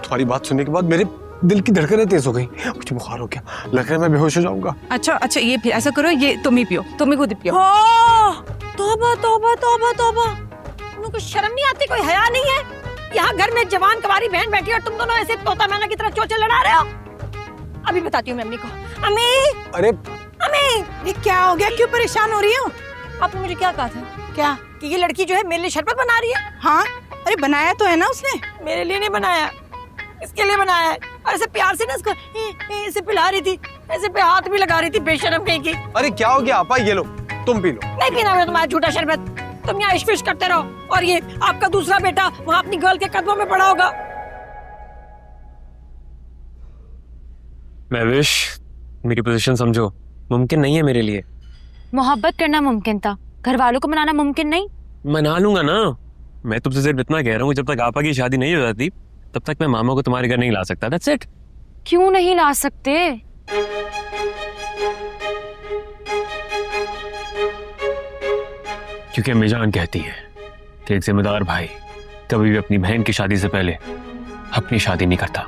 तुम्हारी बात सुनने के बाद मेरे दिल की धड़कनें तेज हो गई, मुझे बुखार हो गया, लग रहा है मैं बेहोश हो जाऊंगा। अच्छा ये ऐसा करो, ये तुम ही पियो, तुम ही खुद पियो। तौबा तौबा तौबा तौबा, तुमको शर्म नहीं आती, कोई हया नहीं है? यहाँ घर में जवान कवारी बहन बैठी और तुम दोनों ऐसे तोता मैना की तरह चोचे लड़ा रहे हो। अभी बताती हूँ मैं अम्मी को। अम्मी, अरे अम्मी, ये क्या हो गया, क्यों परेशान हो रही हो? आपने मुझे क्या कहा था क्या? कि ये लड़की जो है मेरे लिए शरबत बना रही है? हाँ, अरे बनाया तो है ना उसने। मेरे लिए नहीं बनाया, इसके लिए बनाया है। और ऐसे प्यार से ना इसको ऐसे पिला रही थी, ऐसे पे हाथ भी लगा रही थी, बेशर्म कहीं की। अरे क्या हो गया आपा, ये लो तुम पी लो। नहीं पीना मैं तुम्हारा झूठा शरबत, तुम यहाँ इश्क करते रहो और ये आपका दूसरा बेटा वहाँ अपनी गर्ल के कदमों में पड़ा होगा। महविश, मेरी पोजीशन समझो, मुमकिन नहीं है मेरे लिए। मोहब्बत करना मुमकिन था, घर वालों को मनाना मुमकिन नहीं। मना लूंगा ना, मैं तुमसे सिर्फ इतना कह रहा हूँ, जब तक आपा की शादी नहीं हो जाती तब तक मैं मामा को तुम्हारे घर नहीं ला सकता। That's it. क्यों नहीं ला सकते? क्योंकि अम्मी जान कहती है कि एक जिम्मेदार भाई कभी भी अपनी बहन की शादी से पहले अपनी शादी नहीं करता।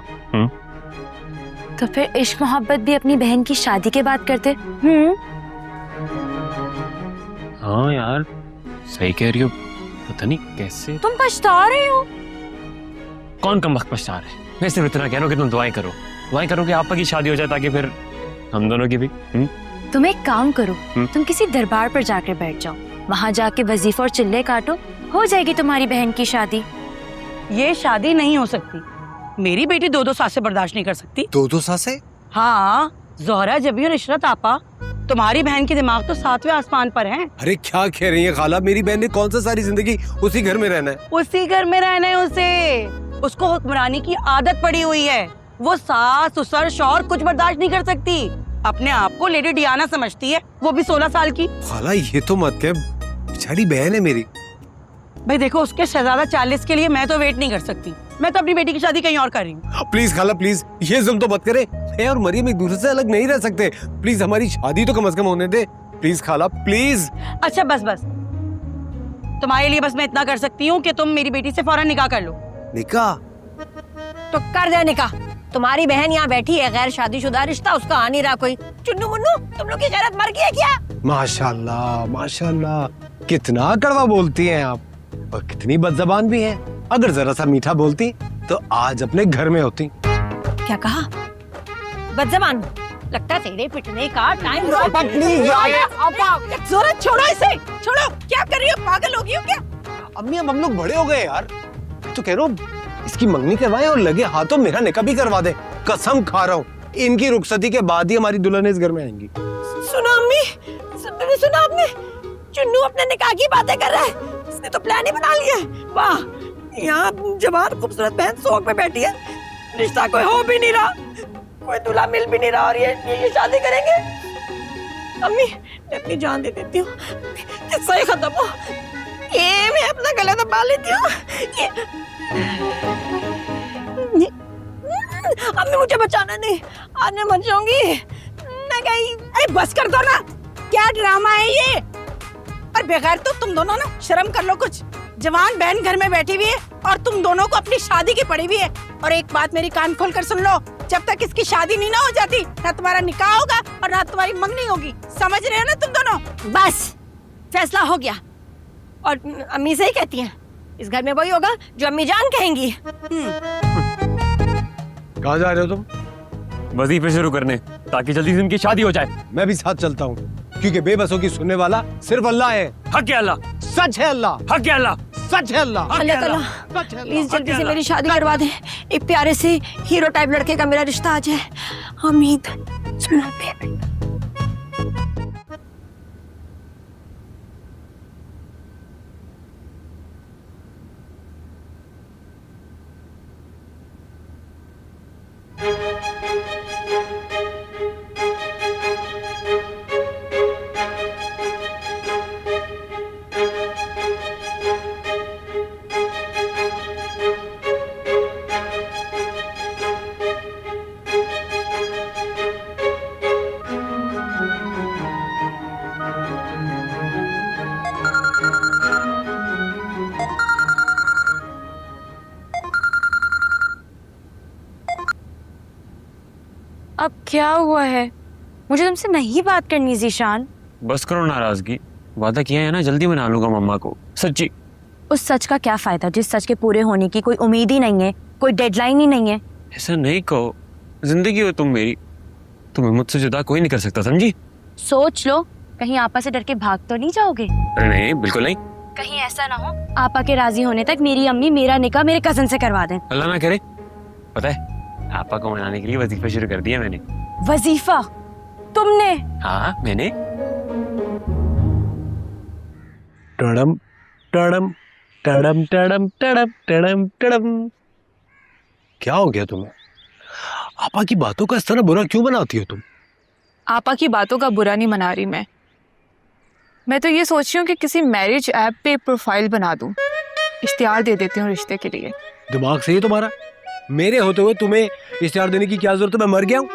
तो फिर इश्क मोहब्बत भी अपनी बहन की शादी के बाद करते? हाँ यार, सही कह रही हो, पता नहीं कैसे। तुम पछता रहे हो? कौन कम वक्त पछता रहे? मैं सिर्फ इतना कह रहा हूँ कि तुम दुआएं करो कि आपा की शादी हो जाए, ताकि फिर हम दोनों की भी। तुम एक काम करो, तुम किसी दरबार पर जाकर बैठ जाओ, वहाँ जाके वजीफा और चिल्ले काटो, हो जाएगी तुम्हारी बहन की शादी। ये शादी नहीं हो सकती, मेरी बेटी 2-2 सासें बर्दाश्त नहीं कर सकती। 2-2 सासें? हाँ, ज़ोहरा, जबी और इशरत आपा, तुम्हारी बहन के दिमाग तो 7वें आसमान पर हैं। अरे क्या कह रही है खाला, मेरी बहन ने कौन सा सारी जिंदगी उसी घर में रहना है? उसी घर में रहना है उसे, उसको हुक्मरानी की आदत पड़ी हुई है। वो सास ससुर शौहर कुछ बर्दाश्त नहीं कर सकती, अपने आप को लेडी डियाना समझती है, वो भी 16 साल की। खाला ये तो मत कह, बेचारी बहन है मेरी। भाई देखो, उसके शहजादा 40 के लिए मैं तो वेट नहीं कर सकती, मैं तो अपनी बेटी की शादी कहीं और कर रही हूँ। प्लीज खाला प्लीज, ये जुल्म तो मत करे, मैं और मरियम एक दूसरे से अलग नहीं रह सकते, प्लीज हमारी शादी तो कम से कम होने दे, प्लीज खाला प्लीज। अच्छा बस, तुम्हारे लिए बस मैं इतना कर सकती हूँ कि तुम मेरी बेटी से फौरन निकाह कर लो। निकाह? तो कर दे निकाह, तुम्हारी बहन यहाँ बैठी है, गैर शादीशुदा रिश्ता उसका आ नहीं रहा कोई। चुन्नू मुन्नू, तुम लोग की गैरत मर गई है क्या? माशाल्लाह माशाल्लाह, कितना कड़वा बोलती हैं आप, और कितनी बदजबान भी हैं। अगर जरा सा मीठा बोलती तो आज अपने घर में होती। क्या कहा? बदजबान? लगता है तेरे पिटने का टाइम। प्लीज जोरा छोड़ो इसे, छोड़ो। क्या कर रही हो, पागल हो गई हो क्या? अम्मी अब हम लोग बड़े हो गए यार, तो कह रहा हूँ इसकी मंगनी करवाएं और लगे हाथों मेरा निकाह भी करवा दे, कसम खा रहा हूँ इनकी रुखसती के बाद ही हमारी दुल्हन इस घर में आएंगी। सुनो अम्मी, सुनो आपने, चुन्नू अपने निकाह की बातें कर रहा है, इसने तो प्लान ही बना लिया है। वाह, यहाँ जवान खूबसूरत बहन सोग में बैठी है, रिश्ता कोई हो भी नहीं रहा, कोई दूल्हा मिल भी नहीं रहा, और ये शादी करेंगे। अम्मी मैं अपनी जान दे देती हूँ, किस्सा ही खत्म हो, ये मैं अपना गला दबा लेती हूँ। अम्मी मुझे बचाना नहीं, आज मैं मर जाऊंगी, मैं गई। अरे बस कर दो ना, क्या ड्रामा है ये? और बगैर तो तुम दोनों ना शर्म कर लो कुछ, जवान बहन घर में बैठी हुई है और तुम दोनों को अपनी शादी की पड़ी हुई है। और एक बात मेरी कान खोल कर सुन लो, जब तक इसकी शादी नहीं ना हो जाती, ना तुम्हारा निकाह होगा और ना तुम्हारी मंगनी होगी, समझ रहे हो ना तुम दोनों? बस फैसला हो गया, और अम्मी से ही कहती हैं, इस घर में वही होगा जो अम्मी जान कहेंगी। कहाँ जा रहे हो तुम? वजीफे शुरू करने, ताकि जल्दी से इनकी शादी हो जाए। मैं भी साथ चलता हूँ, क्योंकि बेबसों की सुनने वाला सिर्फ अल्लाह है। हक है अल्लाह, सच है अल्लाह, हक है अल्लाह, सच है अल्लाह। अल्लाह ताला प्लीज जल्दी से मेरी शादी करवा दे, एक प्यारे से हीरो टाइप लड़के का मेरा रिश्ता आ जाए। उम्मीद सुनो बेबी। अब क्या हुआ है? मुझे तुमसे नहीं बात करनी जीशान। बस करो नाराजगी, वादा किया है ना, जल्दी मना लूंगा मम्मा को, सच्ची। उस सच का क्या फायदा जिस सच के पूरे होने की कोई उम्मीद ही नहीं है, कोई डेडलाइन ही नहीं है। ऐसा नहीं कहो, जिंदगी हो तुम मेरी, तुम्हें मुझसे जुदा कोई नहीं कर सकता, समझी? सोच लो, कहीं आपा से डर के भाग तो नहीं जाओगे? अरे नहीं, बिल्कुल नहीं। कहीं ऐसा ना हो आपा के राजी होने तक मेरी अम्मी मेरा निकाह मेरे कजन से करवा दें। अल्लाह ना करे। पता है, आपा को मनाने के लिए वजीफा शुरू कर दिया मैंने। वजीफा? तुमने? हाँ मैंने। टड़म टड़म टड़म टड़म टड़म टड़म टड़म। क्या हो गया तुम्हें? आपा की बातों का इस तरह बुरा क्यों बनाती हो तुम? आपा की बातों का बुरा नहीं मना रही मैं तो ये सोच रही हूँ कि किसी मैरिज ऐप पे प्रोफाइल बना दूँ, इश्तिहार दे देती हूँ रिश्ते के लिए। दिमाग सही है तुम्हारा? मेरे होते हुए तुम्हें इश्तिहार देने की क्या जरूरत है? मैं मर गया हूँ।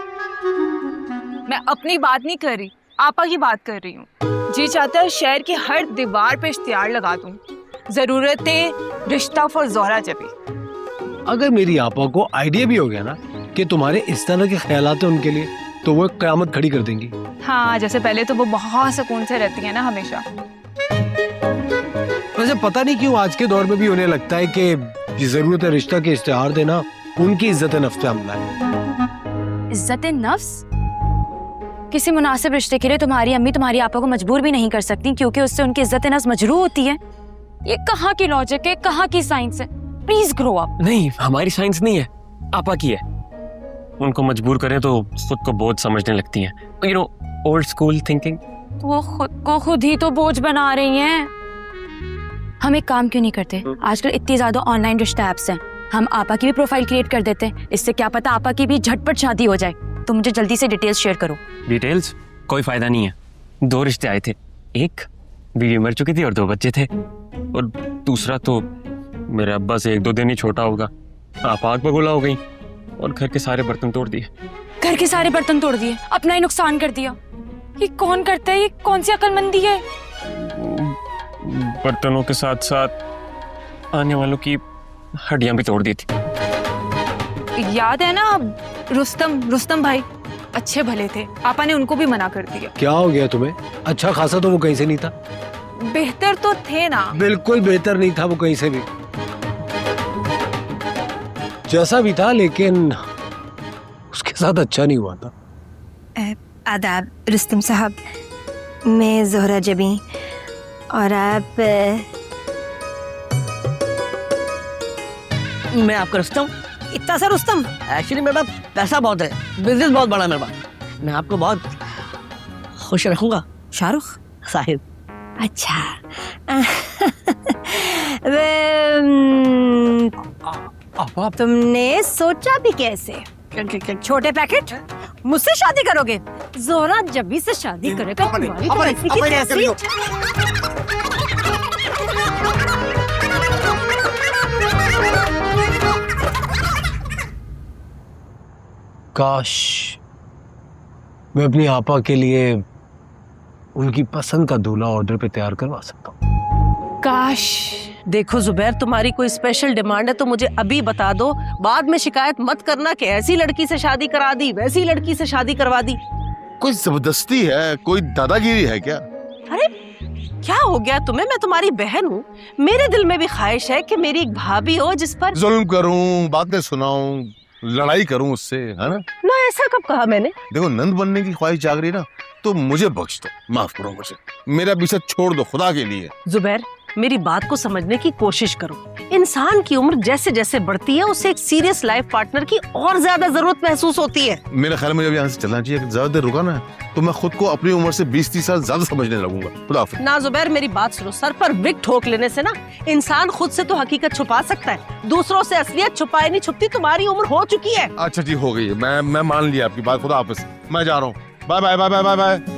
मैं अपनी बात नहीं कर रही, आपा की बात कर रही हूँ। जी चाहता है शहर की हर दीवार पे इश्तिहार लगा दूँ, जरूरत है रिश्ता फॉर ज़ोहरा जबी। अगर मेरी आपा को आइडिया भी हो गया ना कि तुम्हारे इस तरह के ख्यालात हैं उनके लिए, तो वो कयामत खड़ी कर देंगी। हाँ, जैसे पहले तो वो बहुत सुकून से रहती है ना हमेशा। वैसे पता नहीं क्यों आज के दौर में भी उन्हें लगता है कि ये जरूरत है रिश्ता के इश्तिहार देना उनकी इज्जत नफ्स पे हमला है। इज्जत नफ्स? किसी मुनासिब रिश्ते के लिए तुम्हारी अम्मी तुम्हारी आपा को मजबूर भी नहीं कर सकती, क्योंकि उससे उनकी इज्जत नफ्स मजरूह होती है। ये कहाँ की लॉजिक है, कहाँ की साइंस है? Please grow up. नहीं, हमारी साइंस नहीं है, आपा की है। उनको मजबूर करें तो खुद को बोझ समझने लगती हैं। You know, old school thinking. वो खुद को खुद ही तो बोझ बना रही हैं। हम एक काम क्यों नहीं करते? आजकल इतनी ज्यादा ऑनलाइन रिश्ता ऐप्स हैं, हम आपा की भी प्रोफाइल क्रिएट कर देते हैं। इससे क्या पता आपा की भी झटपट शादी हो जाए। तो मुझे जल्दी से डिटेल्स शेयर करो। डिटेल्स? कोई फायदा नहीं है। 2 रिश्ते आए थे, एक बीवी मर चुकी थी और 2 बच्चे थे, और दूसरा तो मेरे अब्बा से 1-2 दिन ही छोटा होगा। आप आग बगुला हो गई और घर के सारे बर्तन तोड़ दिए। घर के सारे बर्तन तोड़ दिए, अपना ही नुकसान कर दिया। ये कौन करता है? ये कौन सी अक्लमंदी है? बर्तनों के साथ साथ आने वालों की हड्डियां भी तोड़ दी थी। याद है ना रुस्तम भाई, अच्छे भले थे, आपा ने उनको भी मना कर दिया। क्या हो गया तुम्हें? अच्छा खासा तो वो कहीं से नहीं था। बेहतर तो थे ना। बिल्कुल बेहतर नहीं था वो कहीं से भी। जैसा भी था, लेकिन उसके साथ अच्छा नहीं हुआ था। आदाब रुस्तम साहब, मैं ज़ोहरा जबी और आप? मैं आपका रुस्तम। इतना सा रुस्तम? एक्चुअली मेरे पास पैसा बहुत है, बिजनेस बहुत बड़ा है मेरे पास। मैं आपको बहुत खुश रखूंगा। शाहरुख साहिब। अच्छा। तुमने सोचा भी कैसे? छोटे पैकेट मुझसे शादी करोगे? ज़ोहरा जबी से शादी करेगा तुम्हारी तो ऐसी की तैसी। काश मैं अपनी आपा के लिए उनकी पसंद का दूल्हा ऑर्डर पे तैयार करवा सकता हूँ। काश। देखो जुबैर, तुम्हारी कोई स्पेशल डिमांड है तो मुझे अभी बता दो, बाद में शिकायत मत करना कि ऐसी लड़की से शादी करा दी, वैसी लड़की से शादी करवा दी। कोई जबरदस्ती है, कोई दादागिरी है क्या? अरे क्या हो गया तुम्हें? मैं तुम्हारी बहन हूँ, मेरे दिल में भी ख्वाहिश है कि मेरी एक भाभी हो जिस पर जुल्म करूं, बातें सुनाऊं, लड़ाई करूं उससे, है ना? ना, ऐसा कब कहा मैंने? देखो, नंद बनने की ख्वाहिश जाग रही ना, तो मुझे बख्श दो, माफ करो मुझे, मेरा पीछे छोड़ दो खुदा के लिए। जुबैर, मेरी बात को समझने की कोशिश करो। इंसान की उम्र जैसे जैसे बढ़ती है, उसे एक सीरियस लाइफ पार्टनर की और ज्यादा जरूरत महसूस होती है। मेरे ख्याल में जब यहाँ से चलना चाहिए, ज्यादा देर रुका ना तो मैं खुद को अपनी उम्र से 20-30 साल ज्यादा समझने लगूंगा। खुदा हाफिज। ना जुबैर, मेरी बात सुनो, सर पर विग ठोक लेने से ना इंसान खुद से तो हकीकत छुपा सकता है, दूसरों से असलियत छुपाए नहीं छुपती। तुम्हारी उम्र हो चुकी है। अच्छा जी, हो गई है, मैं मान लिया आपकी बात। खुदा हाफिज, मैं जा रहा हूँ। Bye bye bye bye bye bye.